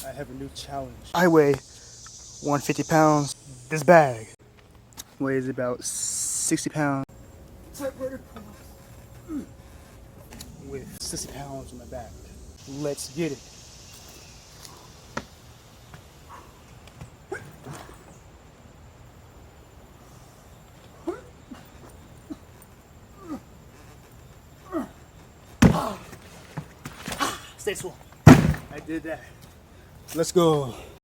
I have a new challenge. I weigh 150 pounds. This bag weighs about 60 pounds. Typewriter pull-ups with 60 pounds on my back. Let's get it. Stay swole. I did that. Let's go.